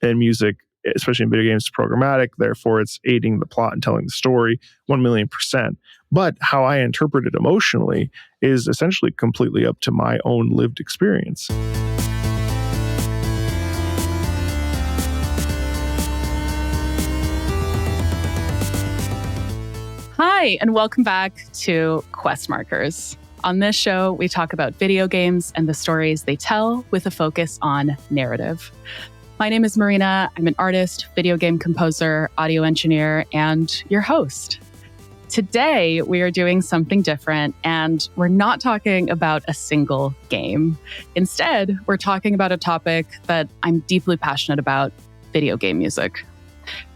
and music, especially in video games, is programmatic. Therefore, it's aiding the plot and telling the story 1,000,000%. But how I interpret it emotionally is essentially completely up to my own lived experience. Hi, and welcome back to Quest Markers. On this show, we talk about video games and the stories they tell with a focus on narrative. My name is Marina. I'm an artist, video game composer, audio engineer, and your host. Today, we are doing something different, and we're not talking about a single game. Instead, we're talking about a topic that I'm deeply passionate about, video game music.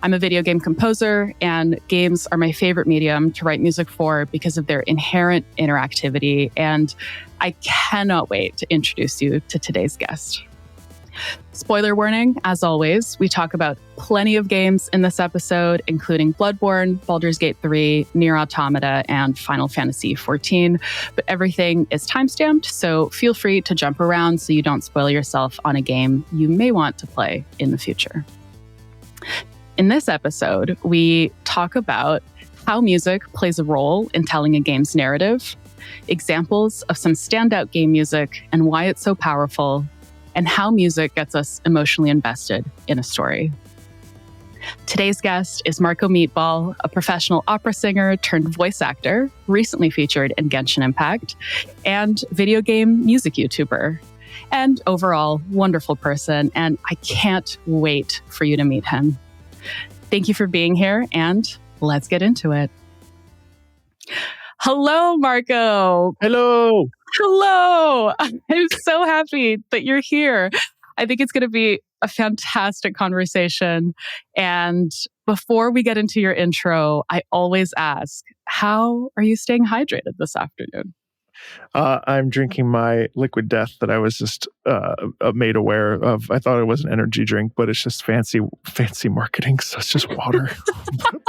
I'm a video game composer, and games are my favorite medium to write music for because of their inherent interactivity, and I cannot wait to introduce you to today's guest. Spoiler warning, as always, we talk about plenty of games in this episode, including Bloodborne, Baldur's Gate 3, Nier Automata, and Final Fantasy XIV, but everything is timestamped, so feel free to jump around so you don't spoil yourself on a game you may want to play in the future. In this episode, we talk about how music plays a role in telling a game's narrative, examples of some standout game music and why it's so powerful, and how music gets us emotionally invested in a story. Today's guest is Marco Meatball, a professional opera singer turned voice actor, recently featured in Genshin Impact, and video game music YouTuber. And overall, wonderful person, and I can't wait for you to meet him. Thank you for being here, and let's get into it. Hello, Marco. Hello. Hello. I'm so happy that you're here. I think it's going to be a fantastic conversation. And before we get into your intro, I always ask, how are you staying hydrated this afternoon? I'm drinking my liquid death that I was just made aware of. I thought it was an energy drink, but it's just fancy marketing. So it's just water,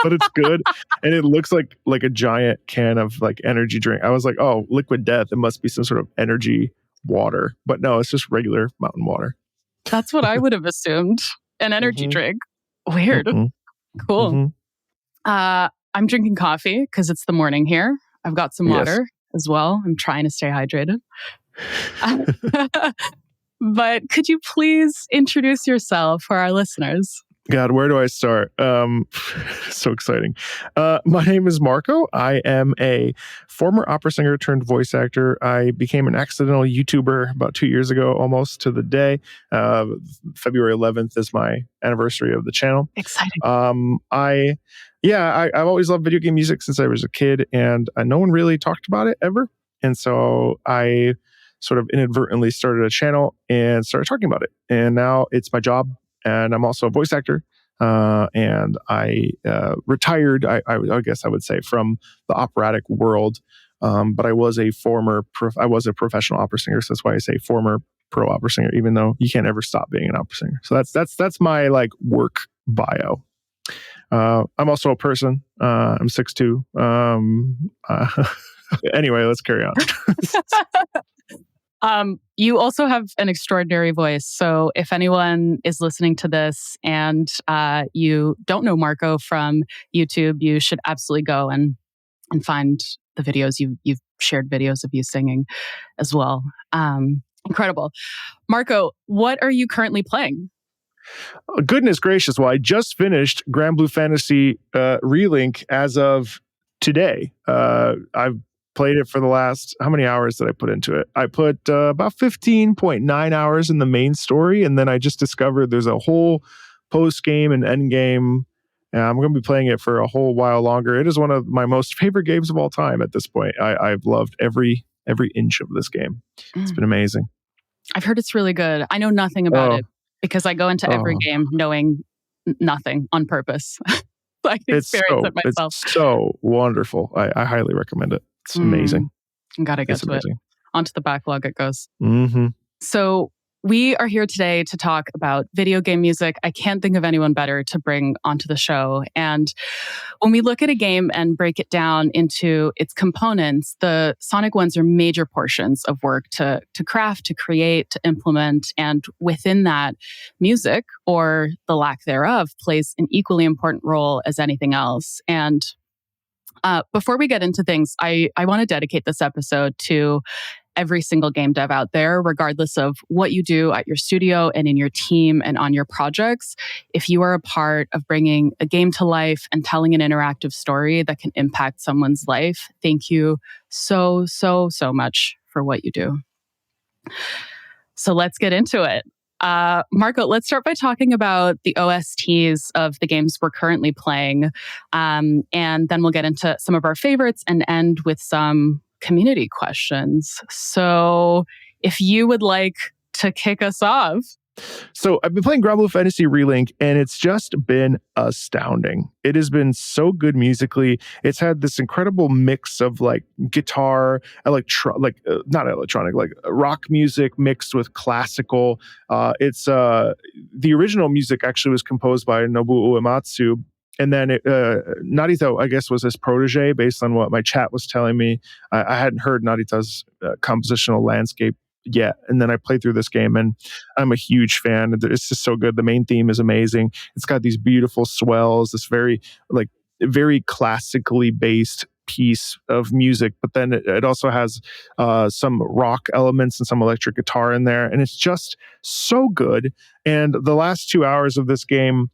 but it's good, and it looks like a giant can of like energy drink. I was like, oh, liquid death. It must be some sort of energy water, but no, it's just regular mountain water. That's what I would have assumed. An energy drink. Weird. Cool. I'm drinking coffee because it's the morning here. I've got some water. Yes. As well. I'm trying to stay hydrated. But could you please introduce yourself for our listeners? God, where do I start? So exciting. My name is Marco. I am a former opera singer turned voice actor. I became an accidental YouTuber about 2 years ago, almost to the day. February 11th is my anniversary of the channel. Exciting. I've always loved video game music since I was a kid, and no one really talked about it ever. And so I sort of inadvertently started a channel and started talking about it. And now it's my job, and I'm also a voice actor. And I retired, I guess I would say, from the operatic world. But I was a professional opera singer, so that's why I say former pro opera singer, even though you can't ever stop being an opera singer. So that's my like work bio. I'm also a person. I'm 6'2". Anyway, let's carry on. You also have an extraordinary voice. So if anyone is listening to this and you don't know Marco from YouTube, you should absolutely go and find the videos. You've shared videos of you singing as well. Incredible. Marco, what are you currently playing? Oh, goodness gracious. Well, I just finished Granblue Fantasy Relink as of today. I've played it for the last, how many hours did I put into it? I put about 15.9 hours in the main story, and then I just discovered there's a whole post-game and end-game. I'm going to be playing it for a whole while longer. It is one of my most favorite games of all time at this point. I've loved every inch of this game. It's been amazing. I've heard it's really good. I know nothing about it because I go into every game knowing nothing on purpose. I can experience it myself. It's so wonderful. I highly recommend it. It's amazing. Gotta get to it. Onto the backlog it goes. Mm-hmm. So We are here today to talk about video game music. I can't think of anyone better to bring onto the show. And when we look at a game and break it down into its components, the sonic ones are major portions of work to craft, to create, to implement. And within that, music, or the lack thereof, plays an equally important role as anything else. And before we get into things, I want to dedicate this episode to every single game dev out there, regardless of what you do at your studio and in your team and on your projects. If you are a part of bringing a game to life and telling an interactive story that can impact someone's life, thank you so much for what you do. So let's get into it. Marco, let's start by talking about the OSTs of the games we're currently playing. And then we'll get into some of our favorites and end with some community questions. So if you would like to kick us off. So I've been playing Granblue Fantasy Relink, and it's just been astounding. It has been so good musically. It's had this incredible mix of like guitar, not electronic, like rock music mixed with classical. The original music actually was composed by Nobuo Uematsu. And then Narita, I guess, was his protege based on what my chat was telling me. I hadn't heard Narita's compositional landscape yet. And then I played through this game, and I'm a huge fan. It's just so good. The main theme is amazing. It's got these beautiful swells, this very classically based piece of music, but then it also has some rock elements and some electric guitar in there. And it's just so good. And the last 2 hours of this game,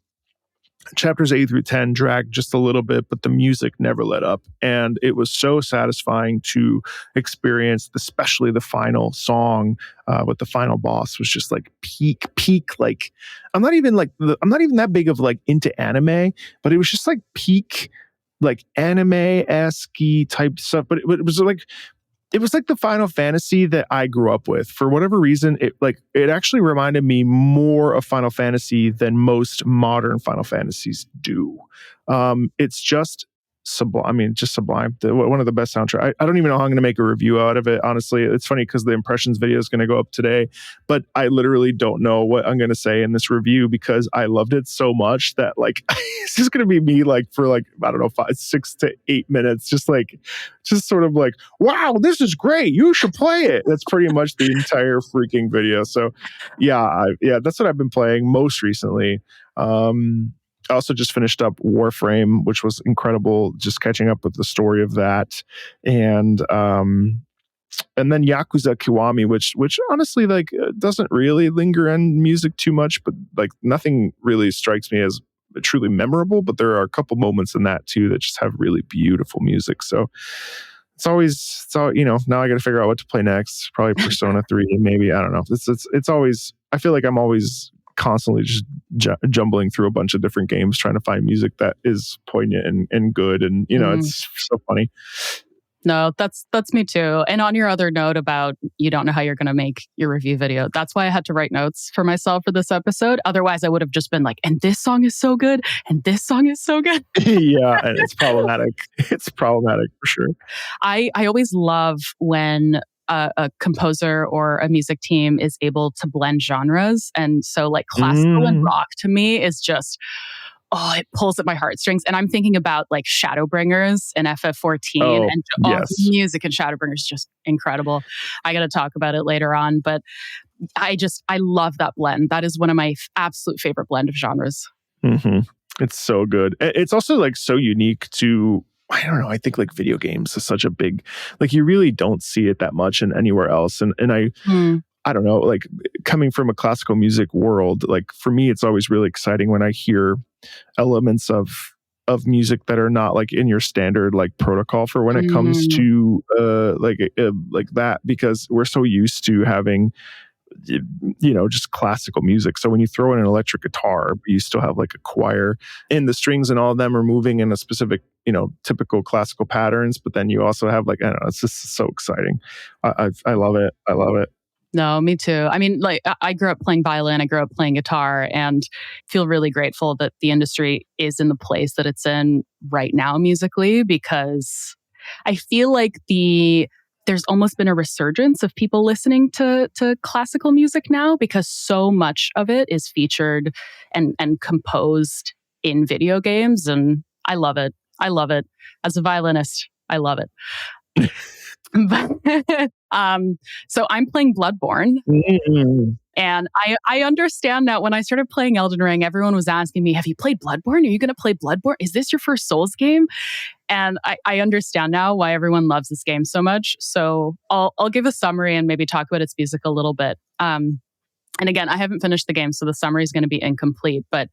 chapters 8 through 10, dragged just a little bit, but the music never let up. And it was so satisfying to experience, especially the final song with the final boss was just like peak. Like, I'm not even that big of like into anime, but it was just like peak, like anime-esque type stuff. But it was like the Final Fantasy that I grew up with. For whatever reason, it actually reminded me more of Final Fantasy than most modern Final Fantasies do. It's just sublime. I mean, just sublime. One of the best soundtracks. I don't even know how I'm going to make a review out of it. Honestly, it's funny because the impressions video is going to go up today, but I literally don't know what I'm going to say in this review because I loved it so much that like it's just going to be me like for like I don't know 6 to 8 minutes, just sort of like, wow, this is great. You should play it. That's pretty much the entire freaking video. So yeah, that's what I've been playing most recently. I also just finished up Warframe, which was incredible, just catching up with the story of that. And then Yakuza Kiwami, which honestly like doesn't really linger on music too much, but like nothing really strikes me as truly memorable. But there are a couple moments in that too that just have really beautiful music. So now I got to figure out what to play next. Probably Persona 3, maybe. I don't know. It's always, I feel like I'm always constantly just jumbling through a bunch of different games trying to find music that is poignant and good, and it's so funny. No, that's me too. And on your other note about you don't know how you're going to make your review video, that's why I had to write notes for myself for this episode. Otherwise, I would have just been like, and this song is so good, and this song is so good. Yeah, and it's problematic. It's problematic for sure. I always love when a composer or a music team is able to blend genres. And so like classical and rock to me is just, it pulls at my heartstrings. And I'm thinking about like Shadowbringers and FF14 and yes. The music in Shadowbringers is just incredible. I got to talk about it later on, but I love that blend. That is one of my absolute favorite blend of genres. Mm-hmm. It's so good. It's also like so unique to, I don't know. I think like video games is such a big, like you really don't see it that much in anywhere else. And I don't know, like coming from a classical music world, like for me, it's always really exciting when I hear elements of music that are not like in your standard like protocol for when it comes to like that, because we're so used to having just classical music. So when you throw in an electric guitar, you still have like a choir and the strings and all of them are moving in a specific, typical classical patterns. But then you also have like, I don't know, it's just so exciting. I love it. I love it. No, me too. I mean, like I grew up playing violin, I grew up playing guitar, and feel really grateful that the industry is in the place that it's in right now musically, because I feel like the there's almost been a resurgence of people listening to classical music now because so much of it is featured and composed in video games, and I love it. I love it. As a violinist, I love it. But, so I'm playing Bloodborne. And I understand now when I started playing Elden Ring, everyone was asking me, have you played Bloodborne? Are you going to play Bloodborne? Is this your first Souls game? And I understand now why everyone loves this game so much. So I'll give a summary and maybe talk about its music a little bit. And again, I haven't finished the game, so the summary is going to be incomplete. But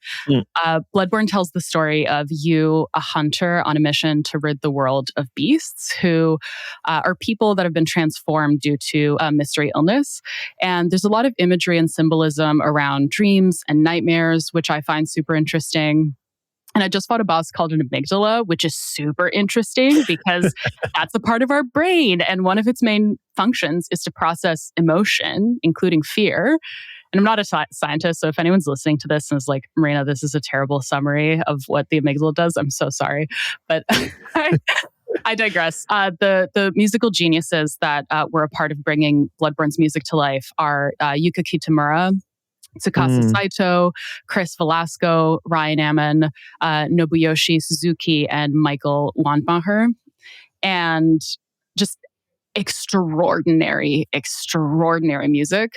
Bloodborne tells the story of you, a hunter on a mission to rid the world of beasts who are people that have been transformed due to a mystery illness. And there's a lot of imagery and symbolism around dreams and nightmares, which I find super interesting. And I just fought a boss called an amygdala, which is super interesting because that's a part of our brain. And one of its main functions is to process emotion, including fear. And I'm not a scientist, so if anyone's listening to this and is like, Marina, this is a terrible summary of what the amygdala does, I'm so sorry. But I digress. The musical geniuses that were a part of bringing Bloodborne's music to life are Yuka Kitamura, Tsukasa Saito, Chris Velasco, Ryan Ammon, Nobuyoshi Suzuki, and Michael Wandmacher. And just extraordinary music.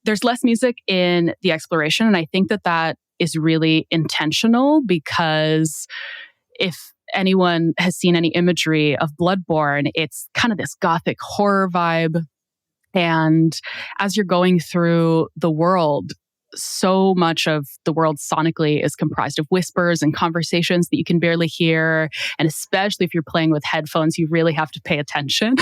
There's less music in the exploration, and I think that is really intentional because if anyone has seen any imagery of Bloodborne, it's kind of this gothic horror vibe. And as you're going through the world, so much of the world sonically is comprised of whispers and conversations that you can barely hear. And especially if you're playing with headphones, you really have to pay attention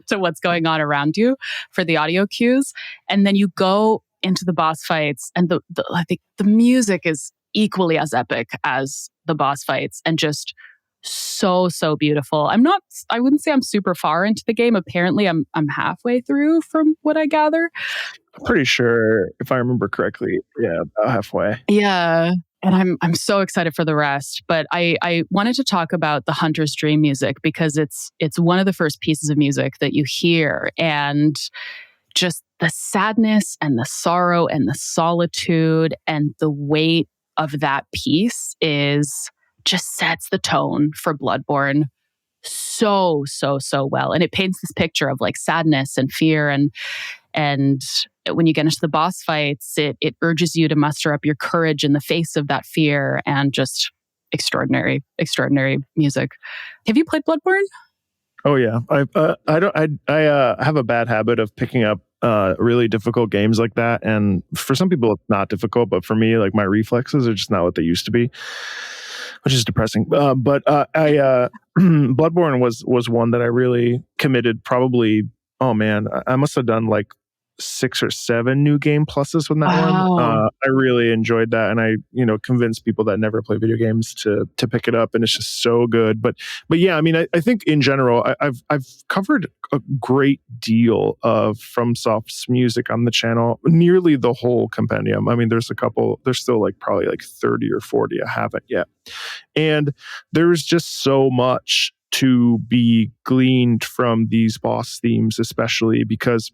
to what's going on around you for the audio cues. And then you go into the boss fights, and I think the music is equally as epic as the boss fights, and just so beautiful. I wouldn't say I'm super far into the game. Apparently I'm halfway through from what I gather. Pretty sure, if I remember correctly, yeah, about halfway. Yeah. And I'm so excited for the rest. But I wanted to talk about the Hunter's Dream music because it's one of the first pieces of music that you hear, and just the sadness and the sorrow and the solitude and the weight of that piece just sets the tone for Bloodborne so well. And it paints this picture of like sadness and fear. And when you get into the boss fights, it urges you to muster up your courage in the face of that fear, and just extraordinary music. Have you played Bloodborne? Oh yeah. I have a bad habit of picking up really difficult games like that. And for some people it's not difficult, but for me, like, my reflexes are just not what they used to be, which is depressing. But Bloodborne was one that I really committed. Probably, oh man, I must have done like 6 or 7 new game pluses with that one. I really enjoyed that, and I convinced people that never play video games to pick it up, and it's just so good. But yeah, I mean, I think in general, I've covered a great deal of FromSoft's music on the channel, nearly the whole compendium. I mean, there's still like probably like 30 or 40 I haven't yet, and there's just so much to be gleaned from these boss themes, especially because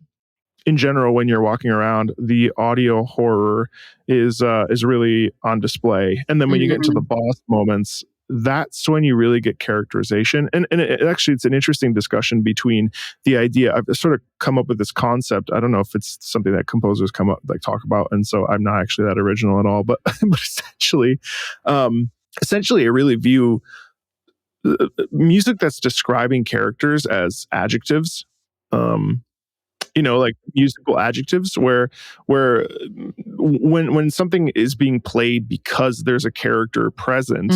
in general, when you're walking around, the audio horror is really on display. And then when you get into the boss moments, that's when you really get characterization. And actually, it's an interesting discussion between the idea. I've sort of come up with this concept. I don't know if it's something that composers talk about, and so I'm not actually that original at all. But essentially, I really view music that's describing characters as adjectives. Like musical adjectives, where when something is being played because there's a character present,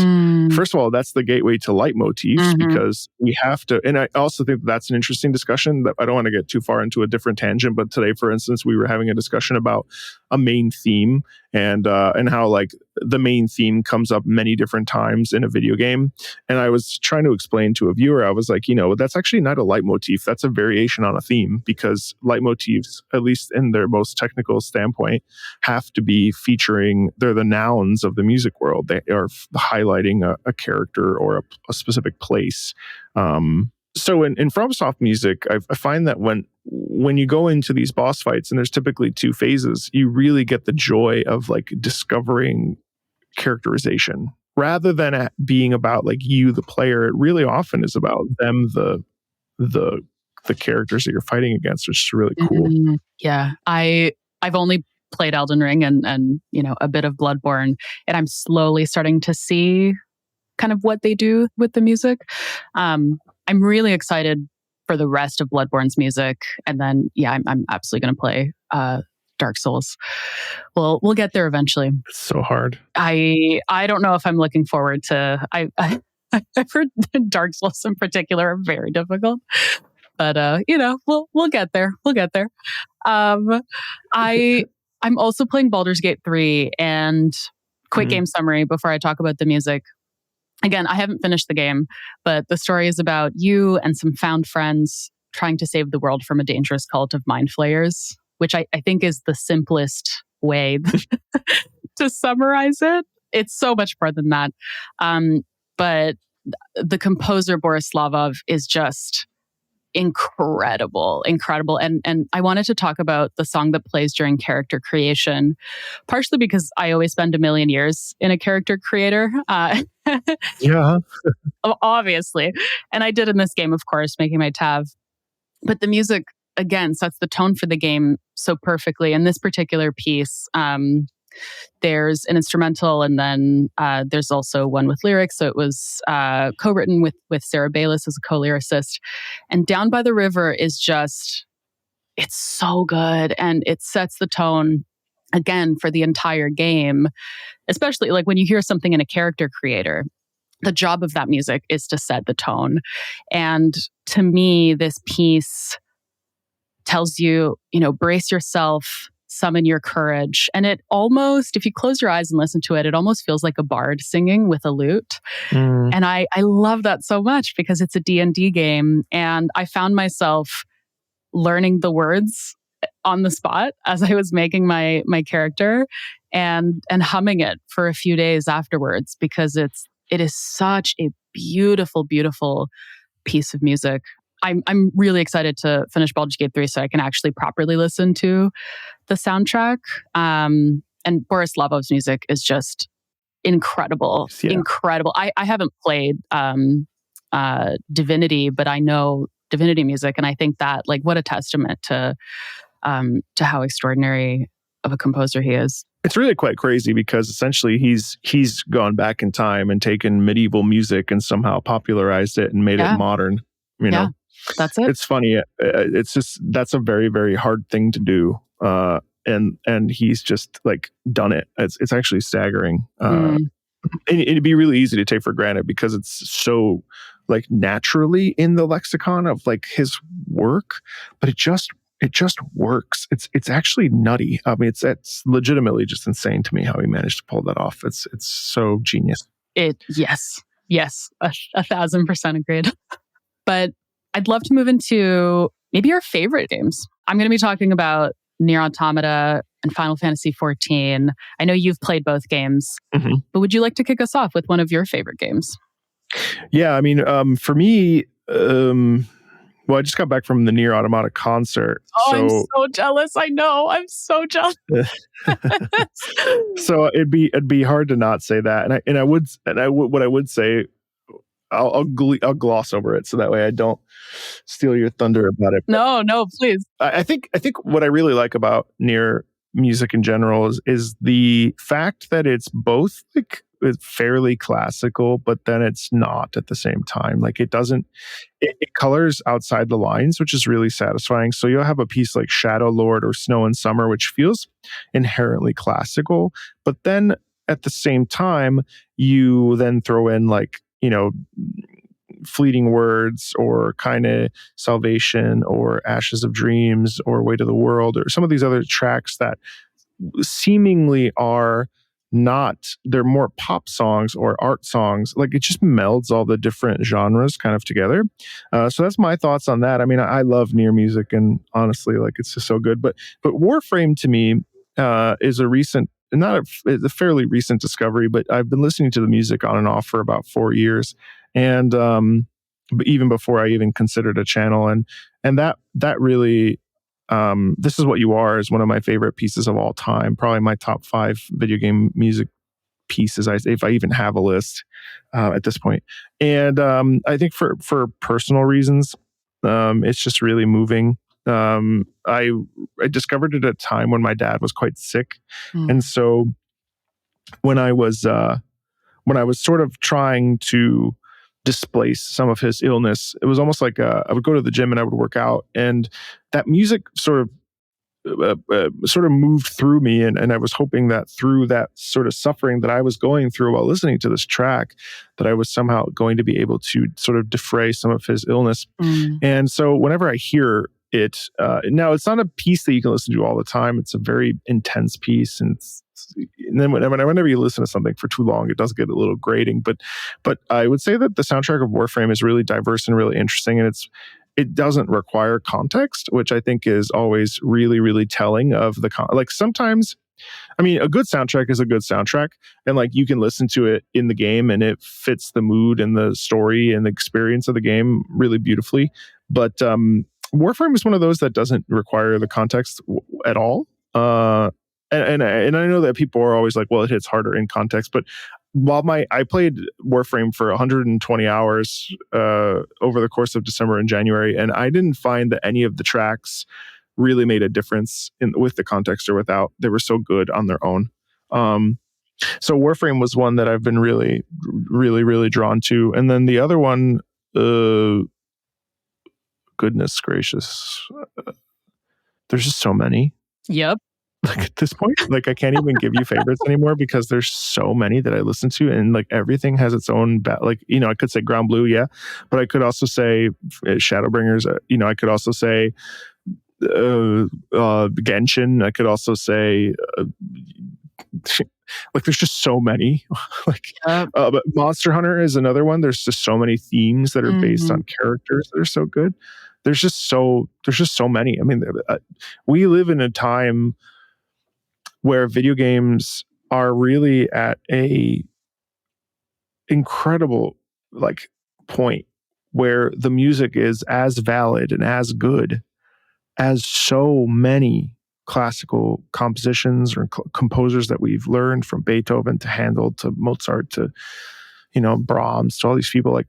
first of all, that's the gateway to leitmotifs, because we have to. And I also think that's an interesting discussion that I don't want to get too far into a different tangent. But today, for instance, we were having a discussion about a main theme and how like the main theme comes up many different times in a video game. And I was trying to explain to a viewer, I was like, that's actually not a leitmotif. That's a variation on a theme, because leitmotifs, at least in their most technical standpoint, have to be featuring, they're the nouns of the music world. They are highlighting a character or a specific place. So in FromSoft music, I find that when you go into these boss fights, and there's typically two phases, you really get the joy of like discovering characterization rather than being about like you, the player. It really often is about them, the characters that you're fighting against, which is really cool. Yeah, I've only played Elden Ring and a bit of Bloodborne, and I'm slowly starting to see kind of what they do with the music. I'm really excited for the rest of Bloodborne's music, and then I'm absolutely going to play Dark Souls. We'll get there eventually. It's so hard. I don't know if I'm looking forward to. I've heard Dark Souls in particular are very difficult, but we'll get there. We'll get there. I'm also playing Baldur's Gate 3, and quick game summary before I talk about the music. Again, I haven't finished the game, but the story is about you and some found friends trying to save the world from a dangerous cult of mind flayers, which I think is the simplest way to summarize it. It's so much more than that. But the composer, Boris Slavov, is just incredible. And I wanted to talk about the song that plays during character creation, partially because I always spend a million years in a character creator. Yeah. Obviously. And I did in this game, of course, making my Tav. But the music, again, sets the tone for the game so perfectly. In this particular piece, there's an instrumental, and then there's also one with lyrics. So it was co-written with Sarah Bayless as a co-lyricist. And Down by the River is just, it's so good. And it sets the tone, again, for the entire game. Especially like when you hear something in a character creator, the job of that music is to set the tone. And to me, this piece tells you, brace yourself, summon your courage. And it almost, if you close your eyes and listen to it, it almost feels like a bard singing with a lute. And I love that so much because it's a D&D game. And I found myself learning the words on the spot as I was making my character and humming it for a few days afterwards, because it is such a beautiful, beautiful piece of music. I'm really excited to finish Baldur's Gate 3 so I can actually properly listen to the soundtrack. And Boris Slavov's music is just incredible. Yeah. Incredible. I haven't played Divinity, but I know Divinity music, and I think that, like, what a testament to how extraordinary of a composer he is. It's really quite crazy because essentially he's gone back in time and taken medieval music and somehow popularized it and made it modern. Yeah, that's it. It's funny. It's just, that's a very, very hard thing to do. And he's just like done it. It's actually staggering. And it'd be really easy to take for granted because it's so like naturally in the lexicon of like his work, but it just works. It's actually nutty. I mean, it's legitimately just insane to me how he managed to pull that off. It's so genius. Yes, 1,000% agreed. But I'd love to move into maybe your favorite games. I'm going to be talking about Nier Automata and Final Fantasy XIV. I know you've played both games, but would you like to kick us off with one of your favorite games? Yeah, I mean, for me, well, I just got back from the Nier Automata concert. Oh, I'm so jealous. I know. I'm so jealous. So it'd be hard to not say that. What I would say, I'll gloss over it so that way I don't steal your thunder about it. No, please. I think what I really like about Nier music in general is the fact that it's both like fairly classical, but then it's not at the same time. Like it colors outside the lines, which is really satisfying. So you'll have a piece like Shadow Lord or Snow and Summer, which feels inherently classical, but then at the same time, you then throw in like, Fleeting Words or kind of Salvation or Ashes of Dreams or Weight of the World or some of these other tracks that seemingly are not, they're more pop songs or art songs. Like it just melds all the different genres kind of together. So that's my thoughts on that. I mean, I love Nier music and honestly, like it's just so good. But Warframe to me is a fairly recent discovery, but I've been listening to the music on and off for about 4 years. And even before I even considered a channel. And that really, This Is What You Are is one of my favorite pieces of all time. Probably my top 5 video game music pieces, if I even have a list at this point. And I think for personal reasons, it's just really moving. I discovered it at a time when my dad was quite sick, and so when I was sort of trying to displace some of his illness, it was almost like I would go to the gym and I would work out, and that music sort of moved through me, and I was hoping that through that sort of suffering that I was going through while listening to this track, that I was somehow going to be able to sort of defray some of his illness. And so whenever I hear it, now it's not a piece that you can listen to all the time. It's a very intense piece, and then whenever you listen to something for too long, it does get a little grating. But I would say that the soundtrack of Warframe is really diverse and really interesting, and it doesn't require context, which I think is always really, really telling of like sometimes, I mean, a good soundtrack is a good soundtrack, and like you can listen to it in the game and it fits the mood and the story and the experience of the game really beautifully. But Warframe is one of those that doesn't require the context at all. And I know that people are always like, well, it hits harder in context, but while I played Warframe for 120 hours over the course of December and January, and I didn't find that any of the tracks really made a difference with the context or without. They were so good on their own. So Warframe was one that I've been really, really, really drawn to. And then the other one, goodness gracious, there's just so many. Yep. Like at this point, like I can't even give you favorites anymore because there's so many that I listen to, and like everything has its own like, you know, I could say Granblue, yeah, but I could also say Shadowbringers, you know, I could also say Genshin, I could also say like there's just so many. Like but Monster Hunter is another one. There's just so many themes that are based on characters that are so good. There's just so many. I mean, we live in a time where video games are really at a incredible like point where the music is as valid and as good as so many classical compositions or composers that we've learned, from Beethoven to Handel to Mozart to, you know, Brahms to all these people. Like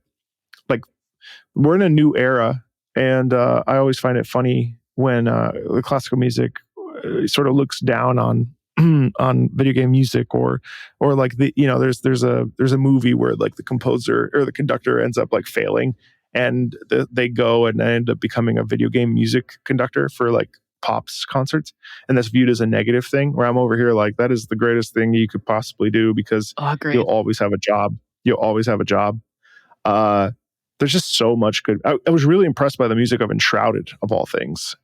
we're in a new era, and I always find it funny when the classical music sort of looks down on video game music, or like the, you know, there's a movie where like the composer or the conductor ends up like failing, and they go and end up becoming a video game music conductor for like pops concerts, and that's viewed as a negative thing, where I'm over here like, that is the greatest thing you could possibly do, because you'll always have a job. There's just so much good. I was really impressed by the music of Enshrouded, of all things,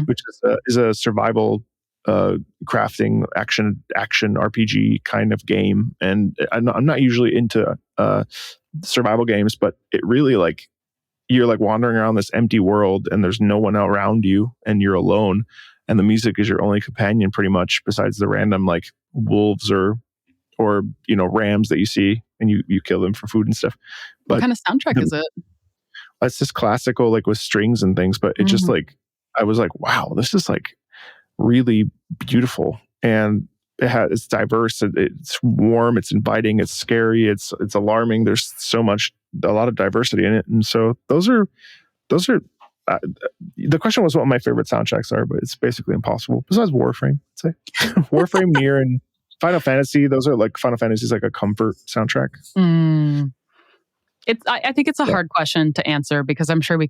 which is a survival crafting action RPG kind of game. And I'm not usually into survival games, but it really, like, you're like wandering around this empty world and there's no one around you and you're alone, and the music is your only companion pretty much, besides the random like wolves or you know, rams that you see, and you kill them for food and stuff. But what kind of soundtrack is it? It's just classical, like with strings and things, but it just like, I was like, wow, this is like really beautiful, and it's diverse, it's warm, it's inviting, it's scary, it's alarming. There's a lot of diversity in it. And so those are the question was what my favorite soundtracks are, but it's basically impossible. Besides Warframe, I'd say Warframe, Nier, and Final Fantasy. Those are like, Final Fantasy is like a comfort soundtrack. I think it's a hard question to answer, because I'm sure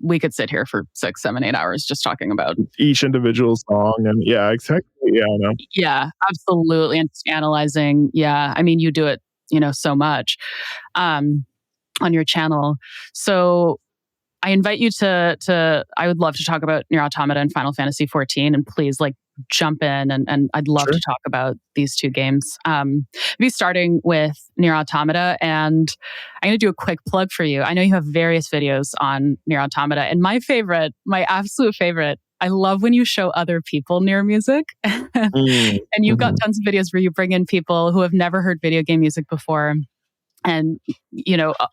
we could sit here for 6, 7, 8 hours just talking about each individual song. And yeah, exactly. Yeah, I know. Yeah, absolutely. And just analyzing. Yeah, I mean, you do it, you know, so much on your channel. So I invite you to I would love to talk about Nier Automata and Final Fantasy XIV, and please like jump in, and I'd love to talk about these two games. Maybe starting with Nier Automata, and I'm going to do a quick plug for you. I know you have various videos on Nier Automata, and my absolute favorite, I love when you show other people Nier music. And you've got tons of videos where you bring in people who have never heard video game music before, And,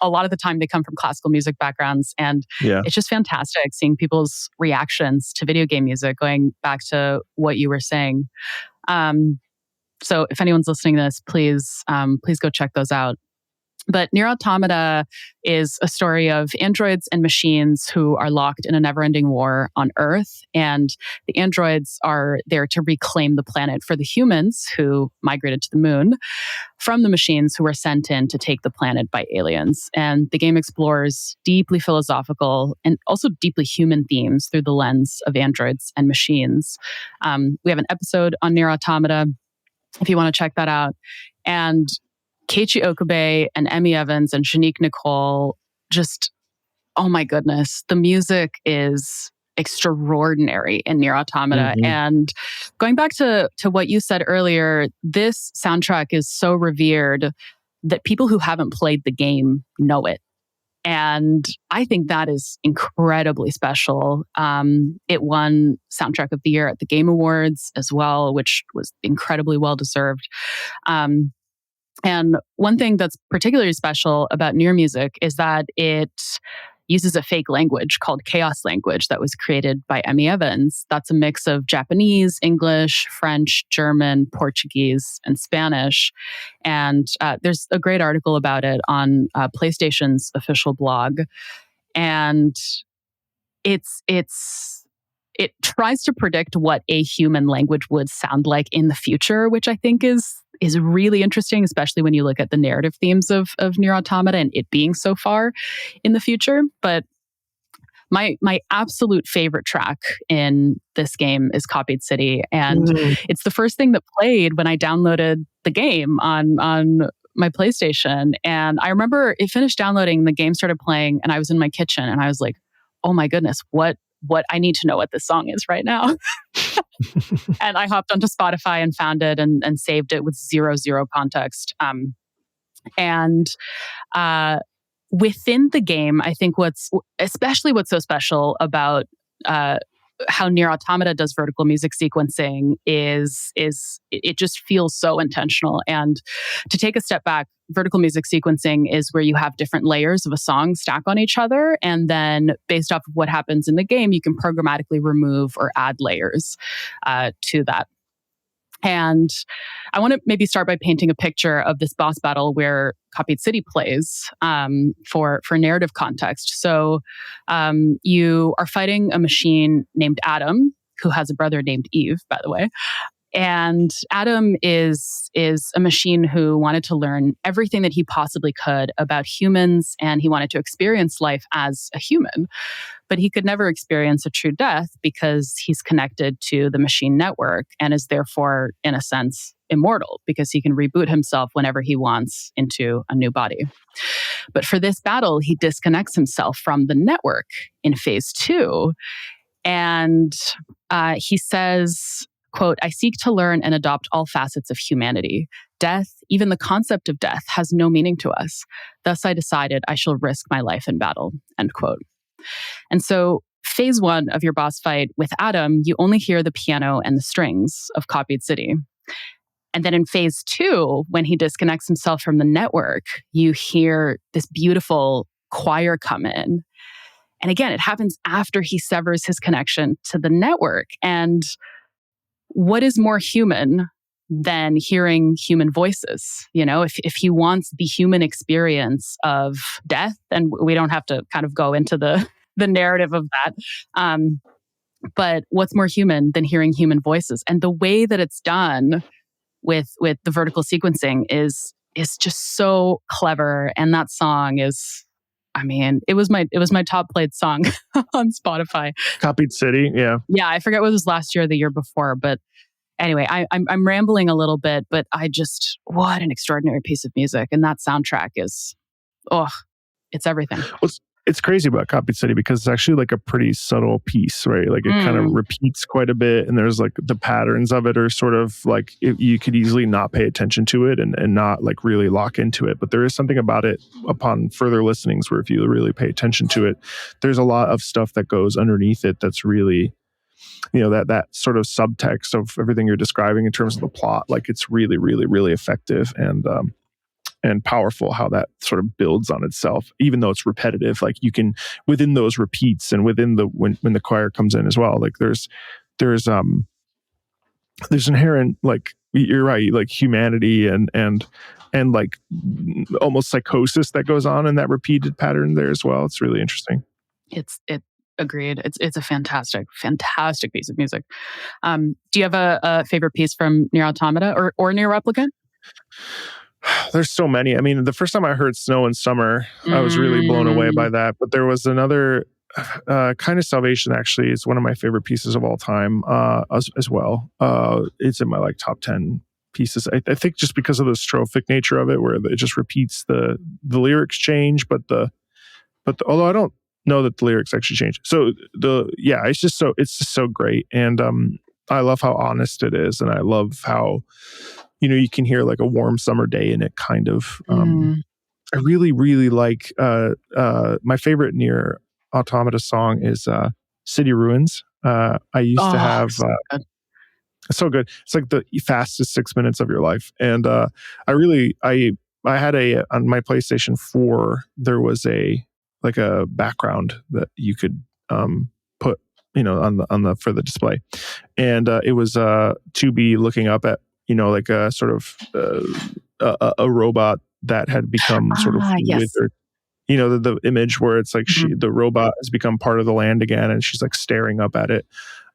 a lot of the time they come from classical music backgrounds. And it's just fantastic seeing people's reactions to video game music, going back to what you were saying. So if anyone's listening to this, please go check those out. But Nier Automata is a story of androids and machines who are locked in a never-ending war on Earth. And the androids are there to reclaim the planet for the humans who migrated to the moon from the machines who were sent in to take the planet by aliens. And the game explores deeply philosophical and also deeply human themes through the lens of androids and machines. We have an episode on Nier Automata if you want to check that out. And Keiichi Okabe and Emmy Evans and Shanique Nicole, just, oh my goodness, the music is extraordinary in Nier Automata. Mm-hmm. And going back to what you said earlier, this soundtrack is so revered that people who haven't played the game know it. And I think that is incredibly special. It won Soundtrack of the Year at the Game Awards as well, which was incredibly well-deserved. And one thing that's particularly special about Nier music is that it uses a fake language called Chaos Language that was created by Emmy Evans. That's a mix of Japanese, English, French, German, Portuguese, and Spanish. And there's a great article about it on PlayStation's official blog. And it tries to predict what a human language would sound like in the future, which I think is really interesting, especially when you look at the narrative themes of Nier Automata and it being so far in the future. But my absolute favorite track in this game is Copied City. And it's the first thing that played when I downloaded the game on my PlayStation. And I remember it finished downloading, the game started playing, and I was in my kitchen and I was like, oh my goodness, what I need to know what this song is right now. And I hopped onto Spotify and found it and saved it with zero context. And within the game, I think what's so special about how Nier Automata does vertical music sequencing is it just feels so intentional. And to take a step back, vertical music sequencing is where you have different layers of a song stack on each other. And then based off of what happens in the game, you can programmatically remove or add layers to that. And I want to maybe start by painting a picture of this boss battle where Copied City plays for narrative context. So you are fighting a machine named Adam, who has a brother named Eve, by the way. And Adam is a machine who wanted to learn everything that he possibly could about humans, and he wanted to experience life as a human. But he could never experience a true death because he's connected to the machine network and is therefore, in a sense, immortal because he can reboot himself whenever he wants into a new body. But for this battle, he disconnects himself from the network in phase 2. And he says, quote, "I seek to learn and adopt all facets of humanity. Death, even the concept of death, has no meaning to us. Thus I decided I shall risk my life in battle," end quote. And so phase 1 of your boss fight with Adam, you only hear the piano and the strings of Copied City. And then in phase 2, when he disconnects himself from the network, you hear this beautiful choir come in. And again, it happens after he severs his connection to the network. And what is more human than hearing human voices? You know, if he wants the human experience of death, and we don't have to kind of go into the narrative of that. But what's more human than hearing human voices? And the way that it's done with the vertical sequencing is just so clever. And that song is, I mean, it was my top played song on Spotify. Copied City, yeah. Yeah, I forget what it was last year or the year before, but anyway, I'm rambling a little bit, but what an extraordinary piece of music. And that soundtrack is, it's everything. Well, it's crazy about Copied City because it's actually like a pretty subtle piece, right? Like it kind of repeats quite a bit, and there's like the patterns of it are sort of like you could easily not pay attention to it and not like really lock into it. But there is something about it upon further listenings where if you really pay attention to it, there's a lot of stuff that goes underneath it that's really, you know, that sort of subtext of everything you're describing in terms of the plot. Like it's really, really, really effective. And and powerful how that sort of builds on itself, even though it's repetitive. Like you can, within those repeats and within the when the choir comes in as well, like there's inherent, like, you're right, like humanity and like almost psychosis that goes on in that repeated pattern there as well. It's really interesting. Agreed. It's a fantastic piece of music. Do you have a favorite piece from Nier Automata or Nier Replicant? There's so many. I mean, the first time I heard Snow and Summer, I was really blown away by that. But there was another, Kind of Salvation actually is one of my favorite pieces of all time as well. It's in my like top 10 pieces. I think just because of the strophic nature of it, where it just repeats the lyrics change, but although I don't know that the lyrics actually change. So it's just so great. And I love how honest it is. And I love how, you can hear like a warm summer day in it kind of. I really, really like my favorite Nier Automata song is City Ruins. I used to have so good. It's like the fastest 6 minutes of your life. And I had on my PlayStation 4, there was a background that you could put on the for the display, and it was to be looking up at like a sort of a robot that had become sort of withered. The image where it's like the robot has become part of the land again, and she's like staring up at it,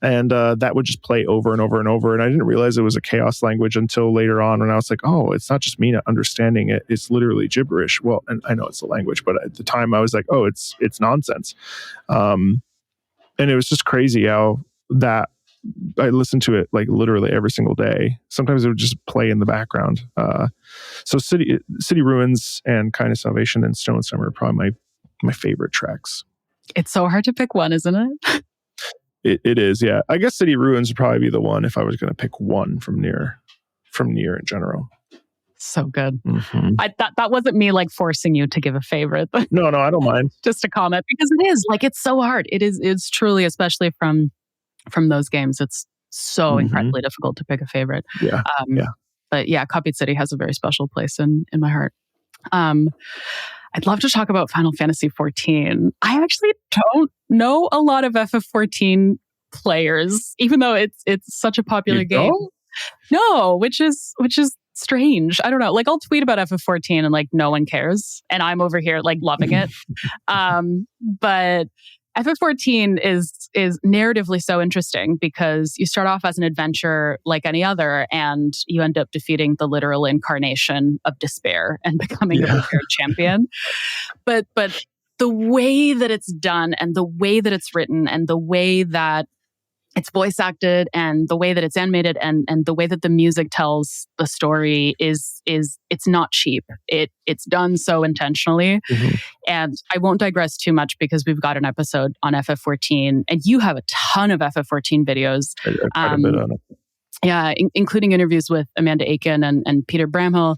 and that would just play over and over and over. And I didn't realize it was a chaos language until later on, when I was like, oh, it's not just me not understanding it; it's literally gibberish. Well, and I know it's a language, but at the time I was like, oh, it's nonsense. And it was just crazy how that I listened to it like literally every single day. Sometimes it would just play in the background. So City Ruins and Kind of Salvation and Snow and Summer are probably my favorite tracks. It's so hard to pick one, isn't it? It is, yeah. I guess City Ruins would probably be the one if I was going to pick one from Nier in general. So good. That wasn't me like forcing you to give a favorite. No, I don't mind. Just a comment, because it is like, it's so hard. It's truly, especially from those games, it's so incredibly difficult to pick a favorite. Yeah. But yeah, Copied City has a very special place in my heart. I'd love to talk about Final Fantasy XIV. I actually don't know a lot of FF14 players, even though it's such a popular game. No, which is strange. I don't know. Like, I'll tweet about FF14 and like no one cares, and I'm over here like loving it. But FF14 is narratively so interesting because you start off as an adventure like any other, and you end up defeating the literal incarnation of despair and becoming a prepared champion. But the way that it's done, and the way that it's written, and the way that it's voice acted, and the way that it's animated, and the way that the music tells the story is it's not cheap. It's done so intentionally. And I won't digress too much because we've got an episode on FF14, and you have a ton of FF14 videos. Quite a bit on it. Yeah, including interviews with Amanda Aiken and Peter Bramhill.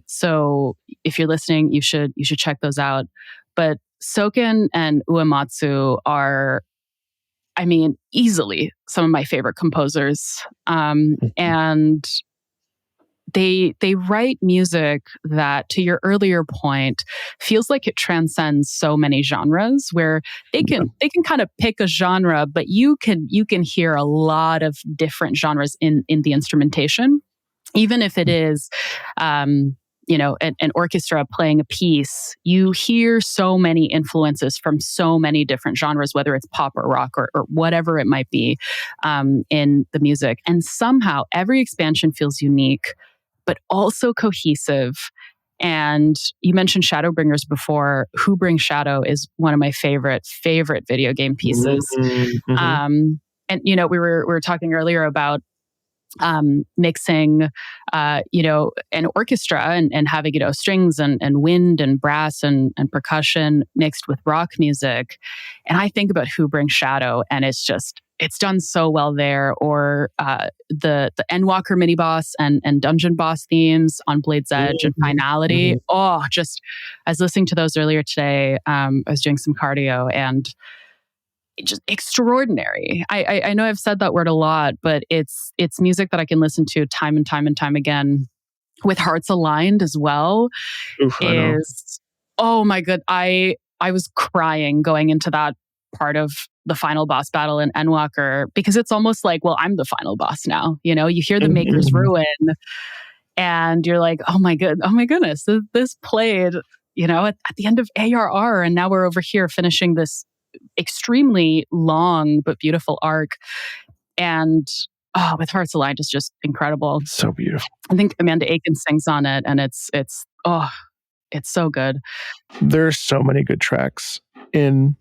So if you're listening, you should check those out. But Soken and Uematsu are, I mean, easily some of my favorite composers. And they write music that, to your earlier point, feels like it transcends so many genres, where they can kind of pick a genre, but you can hear a lot of different genres in the instrumentation, even if it is an orchestra playing a piece. You hear so many influences from so many different genres, whether it's pop or rock or whatever it might be, in the music. And somehow every expansion feels unique, but also cohesive. And you mentioned Shadowbringers before. Who Brings Shadow is one of my favorite video game pieces. And we were talking earlier about mixing, an orchestra and having, strings and wind and brass and percussion mixed with rock music. And I think about Who Brings Shadow, and it's done so well there. Or the Endwalker mini boss and dungeon boss themes on Blade's Edge and Finality. I was listening to those earlier today. I was doing some cardio, and just extraordinary. I know I've said that word a lot, but it's music that I can listen to time and time and time again with Hearts Aligned as well Oof, I know. is, oh my god, I was crying going into that part of the final boss battle in Endwalker, because it's almost like, well, I'm the final boss now. You know, you hear the Maker's Ruin and you're like, oh my goodness, this played, you know, at the end of ARR, and now we're over here finishing this extremely long but beautiful arc. And with Hearts Aligned is just incredible. So beautiful. I think Amanda Aiken sings on it, and it's so good. There's so many good tracks in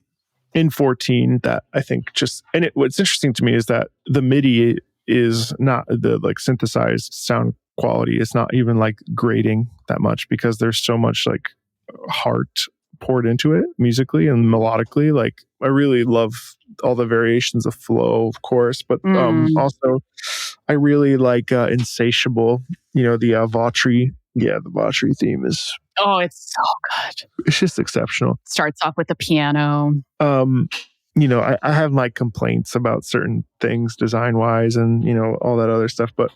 14 that I think just, and what's interesting to me is that the MIDI is not the like synthesized sound quality. It's not even like grading that much, because there's so much like heart poured into it musically and melodically. Like I really love all the variations of flow, of course, but also I really like Insatiable, you know, the Vautry. Yeah, the Vautry theme is, oh, it's so good. It's just exceptional. Starts off with the piano. You know, I have my complaints about certain things design wise and, you know, all that other stuff. But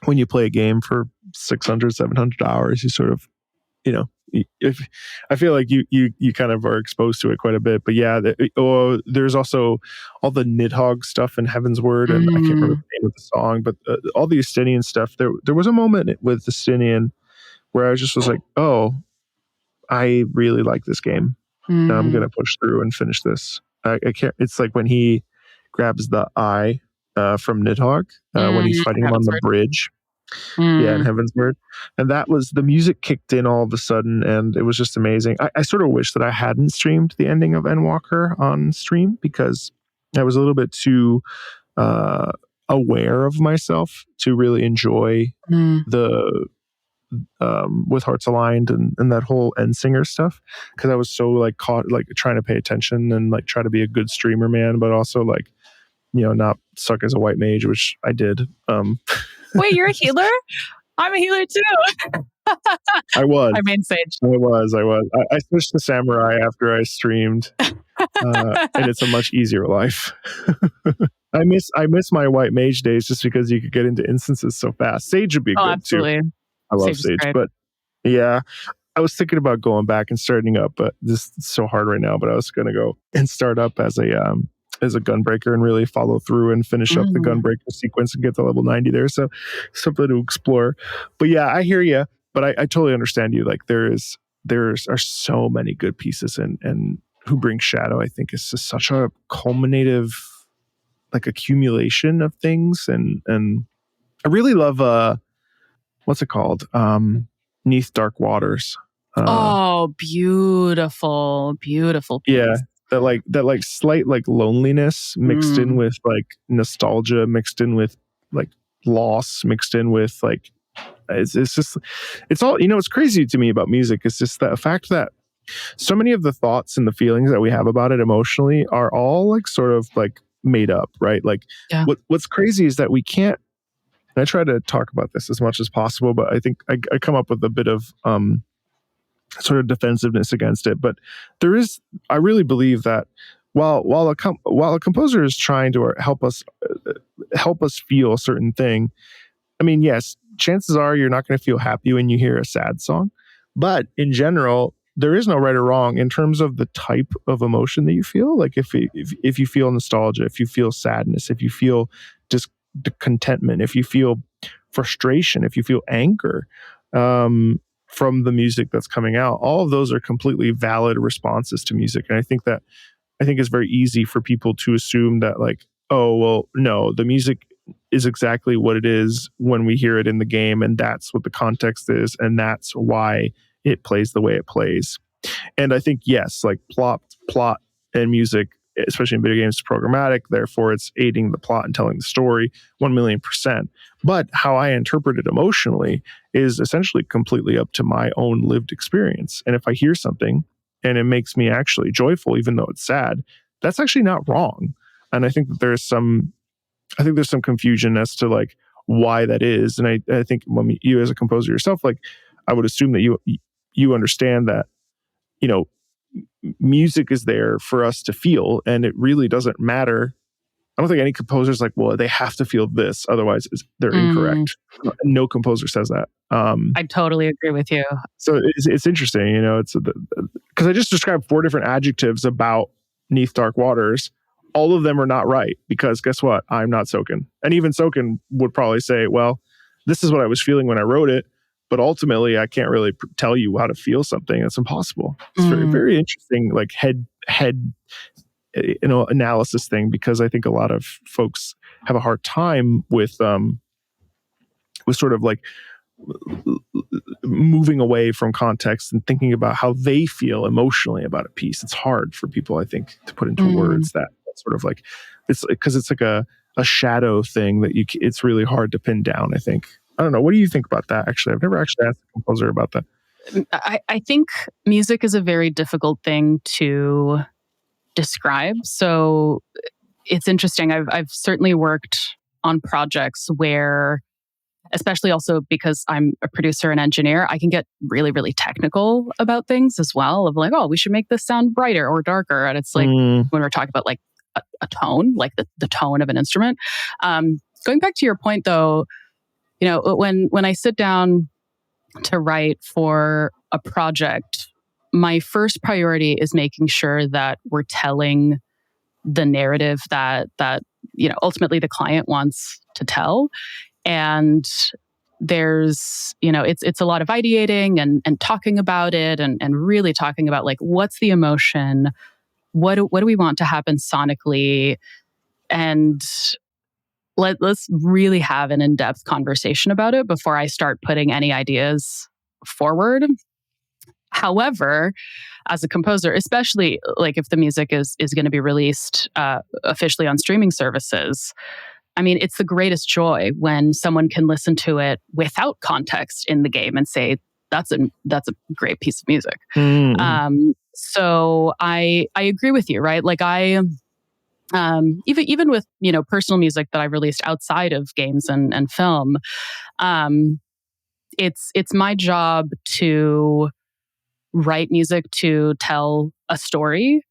when you play a game for 600, 700 hours, you sort of, you know, if I feel like you kind of are exposed to it quite a bit. But yeah, there's also all the Nidhogg stuff in Heaven's Word, and I can't remember the name of the song, but all the Estinian stuff. There was a moment with Estinian where I was like, oh, I really like this game. I'm gonna push through and finish this. I can't. It's like when he grabs the eye from Nidhogg when he's fighting him on the bridge. Yeah, in Heaven's Word. And that was, the music kicked in all of a sudden, and it was just amazing. I sort of wish that I hadn't streamed the ending of Endwalker on stream, because I was a little bit too aware of myself to really enjoy the with Hearts Aligned and that whole End Singer stuff, because I was so like caught like trying to pay attention and like try to be a good streamer, man, but also like, you know, not suck as a white mage, which I did. Wait, you're a healer? I'm a healer too. I was. I main sage. I was. I switched to samurai after I streamed, and it's a much easier life. I miss my white mage days, just because you could get into instances so fast. Sage would be good absolutely. too. I love Sage, but yeah, I was thinking about going back and starting up, but this is so hard right now. But I was going to go and start up as a gunbreaker and really follow through and finish up the gunbreaker sequence and get to level 90 there. So something to explore. But yeah, I hear you, but I totally understand you. Like there are so many good pieces, and Who Brings Shadow, I think, is just such a culminative, like accumulation of things. And I really love what's it called? Neath Dark Waters. Beautiful piece. Yeah, that like slight like loneliness mixed in with like nostalgia, mixed in with like loss, mixed in with like it's just, it's all, you know, it's crazy to me about music. It's just the fact that so many of the thoughts and the feelings that we have about it emotionally are all like sort of like made up, right? Like what's crazy is that we can't, and I try to talk about this as much as possible, but I think I come up with a bit of sort of defensiveness against it. But I really believe that while a composer is trying to help us feel a certain thing, I mean, yes, chances are you're not going to feel happy when you hear a sad song, but in general, there is no right or wrong in terms of the type of emotion that you feel. Like if you feel nostalgia, if you feel sadness, if you feel discontentment, if you feel frustration, if you feel anger from the music that's coming out, all of those are completely valid responses to music. And I think it's very easy for people to assume that like, oh, well, no, the music is exactly what it is when we hear it in the game, and that's what the context is, and that's why it plays the way it plays. And I think, yes, like plot and music, especially in video games, is programmatic. Therefore, it's aiding the plot and telling the story 1,000,000%. But how I interpret it emotionally is essentially completely up to my own lived experience. And if I hear something and it makes me actually joyful, even though it's sad, that's actually not wrong. And I think that there's some confusion as to like why that is. And I think when you as a composer yourself, like I would assume that you understand that, you know, music is there for us to feel, and it really doesn't matter I don't think any composer's like, well, they have to feel this, otherwise they're incorrect. No composer says that. I totally agree with you. So it's interesting, you know, it's because I just described 4 different adjectives about Neath Dark Waters. All of them are not right, because guess what? I'm not Soken. And even Soken would probably say, well, this is what I was feeling when I wrote it, but ultimately I can't really tell you how to feel something. It's impossible. It's very, very interesting, like head analysis thing, because I think a lot of folks have a hard time with sort of like moving away from context and thinking about how they feel emotionally about a piece. It's hard for people, I think, to put into words that sort of like, it's because it's like a shadow thing that it's really hard to pin down, I think. I don't know. What do you think about that? Actually, I've never actually asked a composer about that. I think music is a very difficult thing to describe. So it's interesting. I've certainly worked on projects where, especially also because I'm a producer and engineer, I can get really, really technical about things as well, of like, oh, we should make this sound brighter or darker. And it's like when we're talking about like a tone, like the tone of an instrument. Going back to your point though, you know, when I sit down to write for a project, my first priority is making sure that we're telling the narrative that you know, ultimately the client wants to tell. And there's, you know, it's a lot of ideating and talking about it and really talking about like, what's the emotion? What do we want to happen sonically? And let's really have an in-depth conversation about it before I start putting any ideas forward. However, as a composer, especially like if the music is going to be released officially on streaming services, I mean, it's the greatest joy when someone can listen to it without context in the game and say, that's a great piece of music. So I agree with you, right? Like even with, you know, personal music that I released outside of games and film, it's my job to write music to tell a story.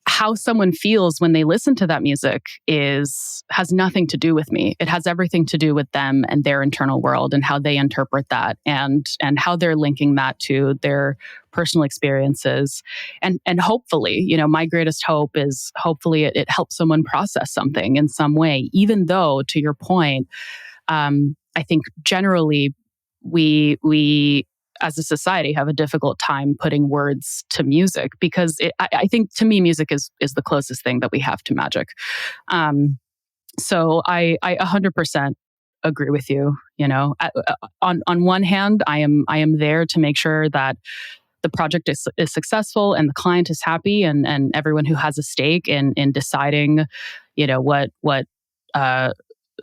How someone feels when they listen to that music has nothing to do with me. It has everything to do with them and their internal world and how they interpret that and how they're linking that to their personal experiences. And hopefully, you know, my greatest hope is hopefully it helps someone process something in some way, even though, to your point, I think generally we as a society have a difficult time putting words to music, because I think to me music is the closest thing that we have to magic. So I 100% agree with you. You know, on one hand, I am there to make sure that the project is successful and the client is happy, and everyone who has a stake in deciding, you know, what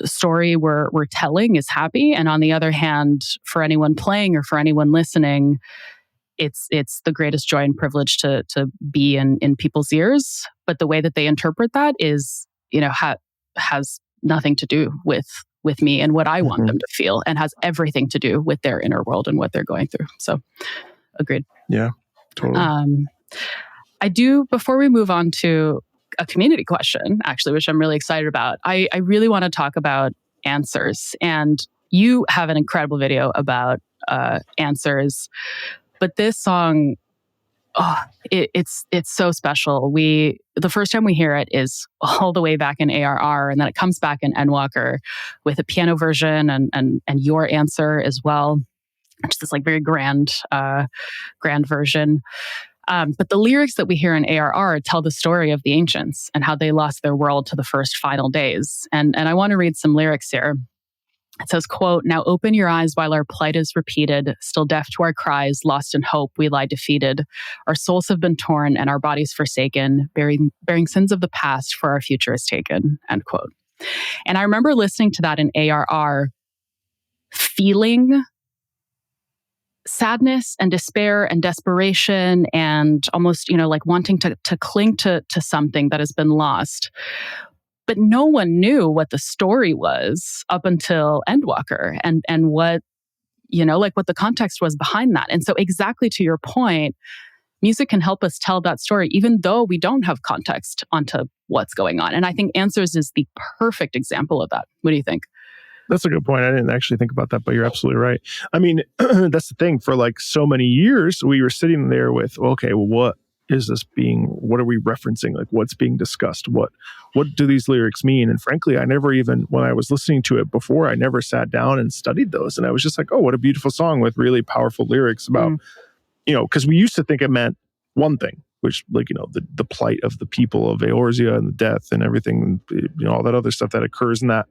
story we're telling is happy. And on the other hand, for anyone playing or for anyone listening, it's the greatest joy and privilege to be in people's ears. But the way that they interpret that is, you know, has nothing to do with me and what I want them to feel, and has everything to do with their inner world and what they're going through. So agreed. Yeah, totally. I do, before we move on to a community question, actually, which I'm really excited about, I really want to talk about Answers. And you have an incredible video about Answers. But this song, it's so special. The first time we hear it is all the way back in ARR, and then it comes back in Endwalker with a piano version and your answer as well, which is this like very grand version. But the lyrics that we hear in ARR tell the story of the ancients and how they lost their world to the first final days. And I want to read some lyrics here. It says, quote, "Now open your eyes while our plight is repeated. Still deaf to our cries, lost in hope, we lie defeated. Our souls have been torn and our bodies forsaken, bearing sins of the past for our future is taken," end quote. And I remember listening to that in ARR, feeling sadness and despair and desperation and almost, you know, like wanting to cling to something that has been lost. But no one knew what the story was up until Endwalker and what, you know, like what the context was behind that. And so exactly to your point, music can help us tell that story, even though we don't have context onto what's going on. And I think Answers is the perfect example of that. What do you think? That's a good point. I didn't actually think about that, but you're absolutely right. I mean, that's the thing. For like so many years, we were sitting there with, okay, well, what are we referencing? Like, what's being discussed? What do these lyrics mean? And frankly, I never even, when I was listening to it before, I never sat down and studied those. And I was just like, oh, what a beautiful song with really powerful lyrics about, because we used to think it meant one thing, which, like, the plight of the people of Eorzea and the death and everything, all that other stuff that occurs in that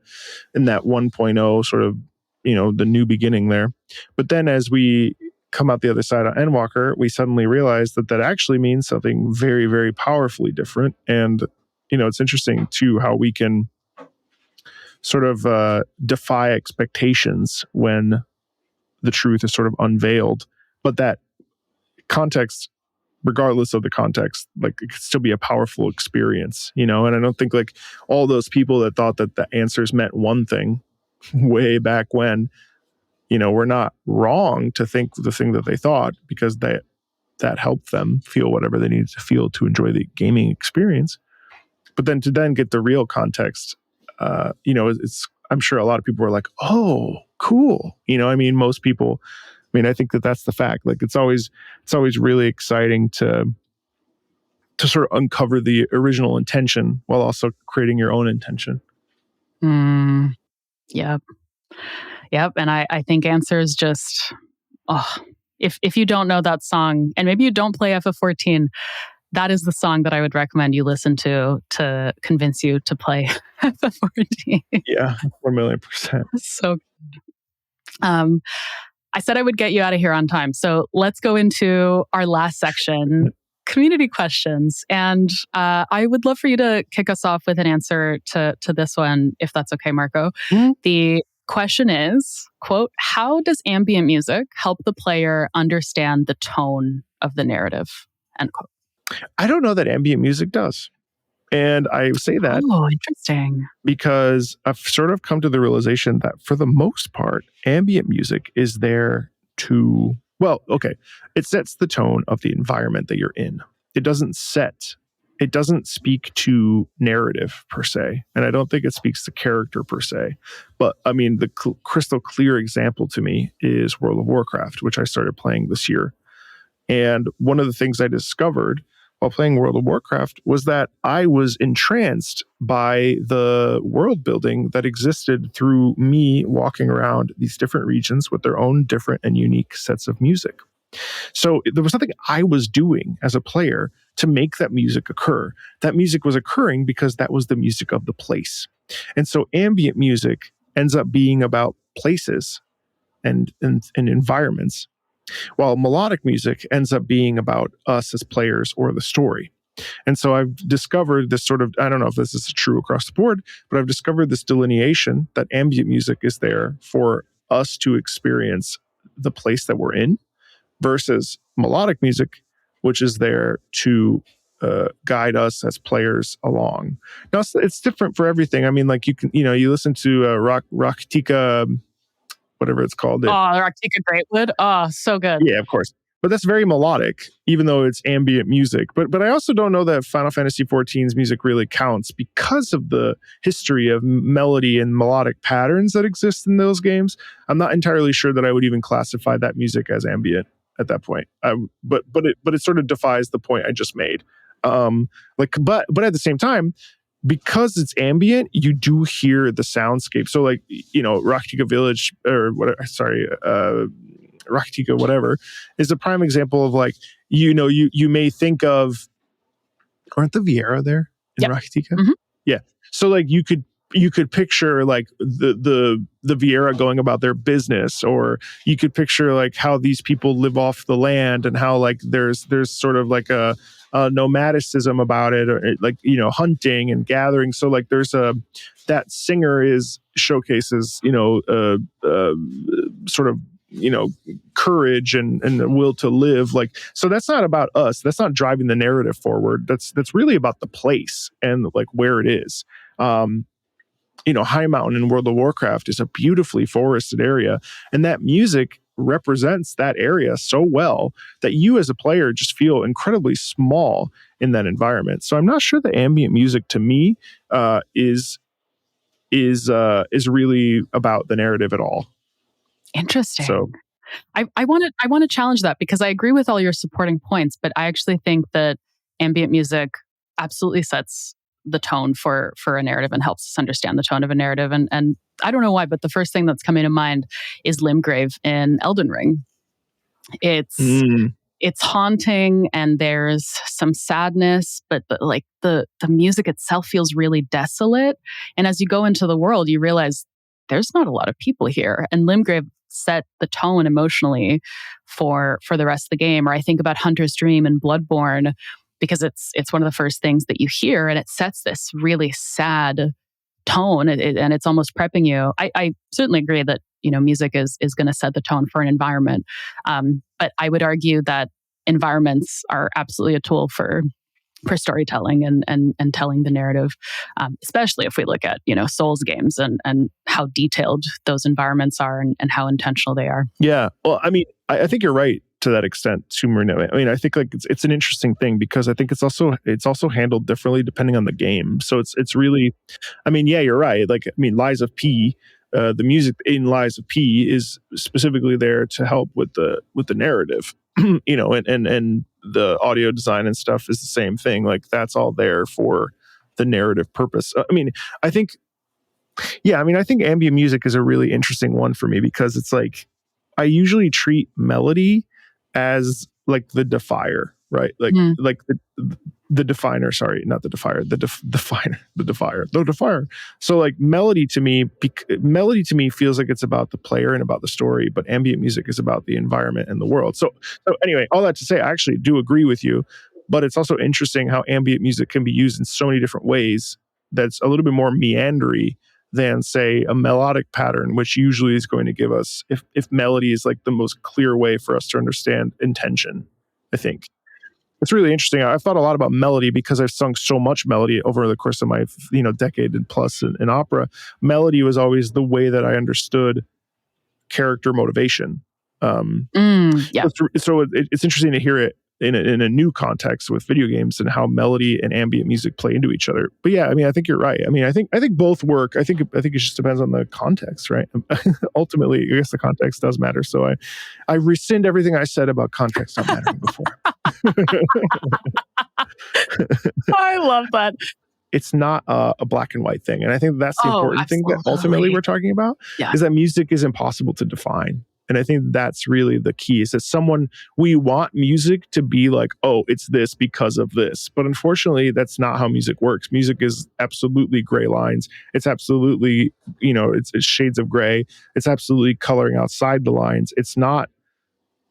1.0 sort of, the new beginning there. But then as we come out the other side on Endwalker, we suddenly realize that actually means something very, very powerfully different. And, it's interesting too, how we can sort of defy expectations when the truth is sort of unveiled, but that context, regardless of the context, like, it could still be a powerful experience, and I don't think, like, all those people that thought that the answers meant one thing way back when, were not wrong to think the thing that they thought, because that helped them feel whatever they needed to feel to enjoy the gaming experience. But then to get the real context, I'm sure a lot of people were like, oh, cool. I mean, most people, I think that's the fact. Like, it's always really exciting to sort of uncover the original intention while also creating your own intention. Yep. And I think Answers just, if you don't know that song, and maybe you don't play FF14, that is the song that I would recommend you listen to convince you to play FF14. Yeah, 4,000,000%. So good. I said I would get you out of here on time. So let's go into our last section, community questions. And I would love for you to kick us off with an answer to this one, if that's okay, Marco. Mm-hmm. The question is, quote, how does ambient music help the player understand the tone of the narrative? End quote. I don't know that ambient music does. And I say that interesting, because I've sort of come to the realization that for the most part, ambient music is there to, it sets the tone of the environment that you're in. It doesn't speak to narrative per se. And I don't think it speaks to character per se. But I mean, the crystal clear example to me is World of Warcraft, which I started playing this year. And one of the things I discovered while playing World of Warcraft was that I was entranced by the world building that existed through me walking around these different regions with their own different and unique sets of music. So there was nothing I was doing as a player to make that music occur. That music was occurring because that was the music of the place. And so ambient music ends up being about places and environments, while melodic music ends up being about us as players or the story. And so I've discovered this sort of, I don't know if this is true across the board, but I've discovered this delineation that ambient music is there for us to experience the place that we're in, versus melodic music, which is there to guide us as players along. Now, it's different for everything. I mean, like, you can, you listen to Raktika, whatever it's called. Raktika Greatwood. Oh, so good. Yeah, of course. But that's very melodic, even though it's ambient music. But I also don't know that Final Fantasy XIV's music really counts because of the history of melody and melodic patterns that exist in those games. I'm not entirely sure that I would even classify that music as ambient at that point. But it sort of defies the point I just made. But at the same time, because it's ambient, you do hear the soundscape. So, like, Raktika Village, or whatever, Raktika whatever, is a prime example of, like, you may think of, aren't the Viera there in Raktika? Mm-hmm. Yeah. So, like, you could picture, like, the Viera going about their business, or you could picture, like, how these people live off the land, and how, like, there's sort of like a nomadicism about it, or, like, hunting and gathering. So, like, there's that singer showcases sort of courage and the will to live. Like, so that's not about us. That's not driving the narrative forward. That's really about the place and, like, where it is. High Mountain in World of Warcraft is a beautifully forested area, and that music represents that area so well that you as a player just feel incredibly small in that environment. So I'm not sure the ambient music to me is really about the narrative at all. Interesting. So I want to challenge that, because I agree with all your supporting points, but I actually think that ambient music absolutely sets the tone for a narrative and helps us understand the tone of a narrative. And I don't know why, but the first thing that's coming to mind is Limgrave in Elden Ring. It's haunting, and there's some sadness, but like the music itself feels really desolate. And as you go into the world, you realize there's not a lot of people here. And Limgrave set the tone emotionally for the rest of the game. Or I think about Hunter's Dream and Bloodborne, because it's one of the first things that you hear, and it sets this really sad tone, and it's almost prepping you. I certainly agree that music is going to set the tone for an environment, but I would argue that environments are absolutely a tool for storytelling and telling the narrative, especially if we look at Souls games and how detailed those environments are and how intentional they are. Yeah, well, I mean, I think you're right to that extent, too, Marina. I mean, I think like it's an interesting thing, because I think it's also handled differently depending on the game. So it's really, I mean, yeah, you're right. Like, I mean, Lies of P, the music in Lies of P is specifically there to help with the narrative, and the audio design and stuff is the same thing. Like, that's all there for the narrative purpose. I mean, I think ambient music is a really interesting one for me, because it's like, I usually treat melody as like the defier, right? Like the definer, sorry, not the defier, the defier. So like melody to me feels like it's about the player and about the story, but ambient music is about the environment and the world. So anyway, all that to say, I actually do agree with you, but it's also interesting how ambient music can be used in so many different ways that's a little bit more meandery than, say, a melodic pattern, which usually is going to give us, if melody is like the most clear way for us to understand intention. I think it's really interesting. I've thought a lot about melody because I've sung so much melody over the course of my decade and plus in opera. Melody was always the way that I understood character motivation. Yeah. So it's interesting to hear it in a new context with video games and how melody and ambient music play into each other. But yeah, I mean, I think you're right. I mean, I think both work. I think it just depends on the context, right? Ultimately, I guess the context does matter. So I rescind everything I said about context not mattering before. I love that. It's not a black and white thing. And I think that's the important thing that ultimately we're talking about, is that music is impossible to define. And I think that's really the key, is that we want music to be like, oh, it's this because of this. But unfortunately, that's not how music works. Music is absolutely gray lines. It's absolutely, it's shades of gray. It's absolutely coloring outside the lines. It's not,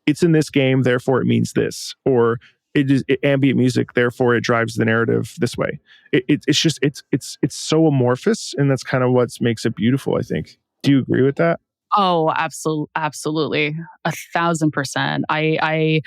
it's in this game, therefore it means this. Or it is ambient music, therefore it drives the narrative this way. It's so amorphous, and that's kind of what makes it beautiful, I think. Do you agree with that? Oh, absolutely. 1,000%.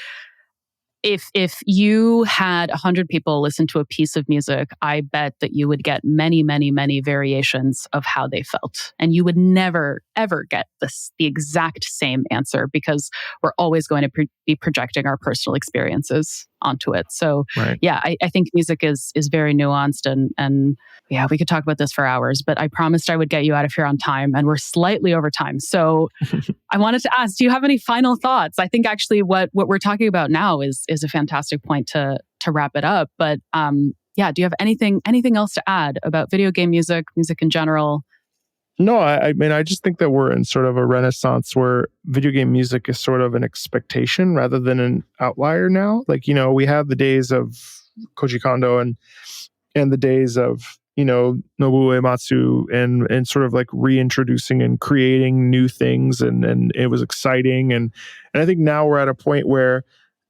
If you had 100 people listen to a piece of music, I bet that you would get many, many, many variations of how they felt. And you would never, ever get the exact same answer, because we're always going to be projecting our personal experiences onto it. So yeah, I think music is very nuanced, and yeah, we could talk about this for hours, but I promised I would get you out of here on time, and we're slightly over time. So I wanted to ask, do you have any final thoughts? I think actually what we're talking about now is a fantastic point to wrap it up. But yeah, do you have anything else to add about video game music in general? No, I mean, I just think that we're in sort of a renaissance where video game music is sort of an expectation rather than an outlier now. Like, we have the days of Koji Kondo and the days of, Nobuo Uematsu and sort of like reintroducing and creating new things. And it was exciting. And I think now we're at a point where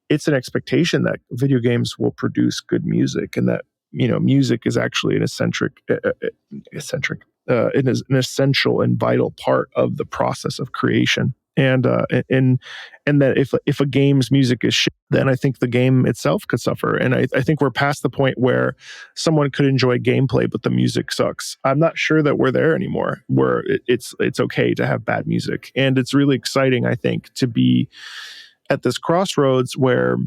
it's an expectation that video games will produce good music, and that, music is actually an essential and vital part of the process of creation. And that if a game's music is shit, then I think the game itself could suffer. And I think we're past the point where someone could enjoy gameplay, but the music sucks. I'm not sure that we're there anymore, where it's okay to have bad music. And it's really exciting, I think, to be at this crossroads where,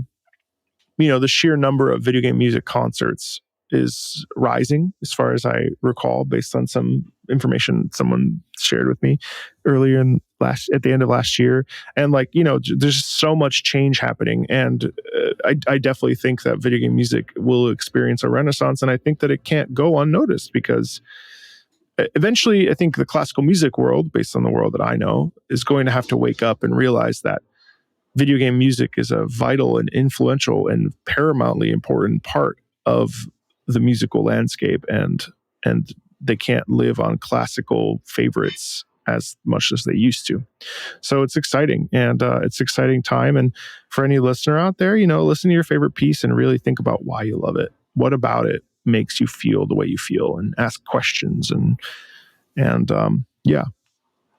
the sheer number of video game music concerts is rising, as far as I recall, based on some information someone shared with me earlier at the end of last year. And there's so much change happening, and I definitely think that video game music will experience a renaissance, and I think that it can't go unnoticed, because eventually I think the classical music world, based on the world that I know, is going to have to wake up and realize that video game music is a vital and influential and paramountly important part of the musical landscape, and they can't live on classical favorites as much as they used to. So it's exciting, and it's an exciting time. And for any listener out there, listen to your favorite piece and really think about why you love it. What about it makes you feel the way you feel, and ask questions. And yeah,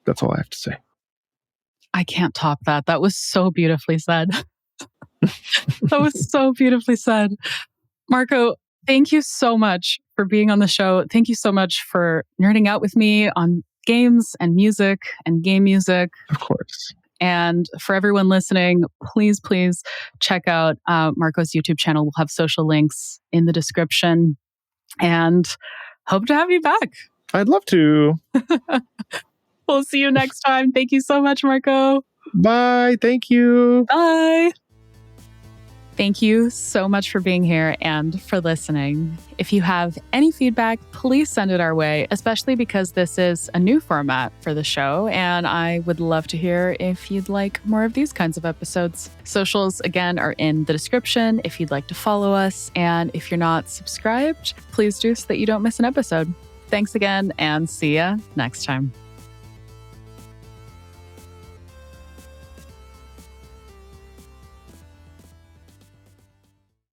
that's all I have to say. I can't top that. That was so beautifully said. That was so beautifully said. Marco, thank you so much for being on the show. Thank you so much for nerding out with me on games and music and game music. Of course. And for everyone listening, please check out Marco's YouTube channel. We'll have social links in the description. And hope to have you back. I'd love to. We'll see you next time. Thank you so much, Marco. Bye. Thank you. Bye. Thank you so much for being here and for listening. If you have any feedback, please send it our way, especially because this is a new format for the show, and I would love to hear if you'd like more of these kinds of episodes. Socials, again, are in the description if you'd like to follow us, and if you're not subscribed, please do so that you don't miss an episode. Thanks again, and see ya next time.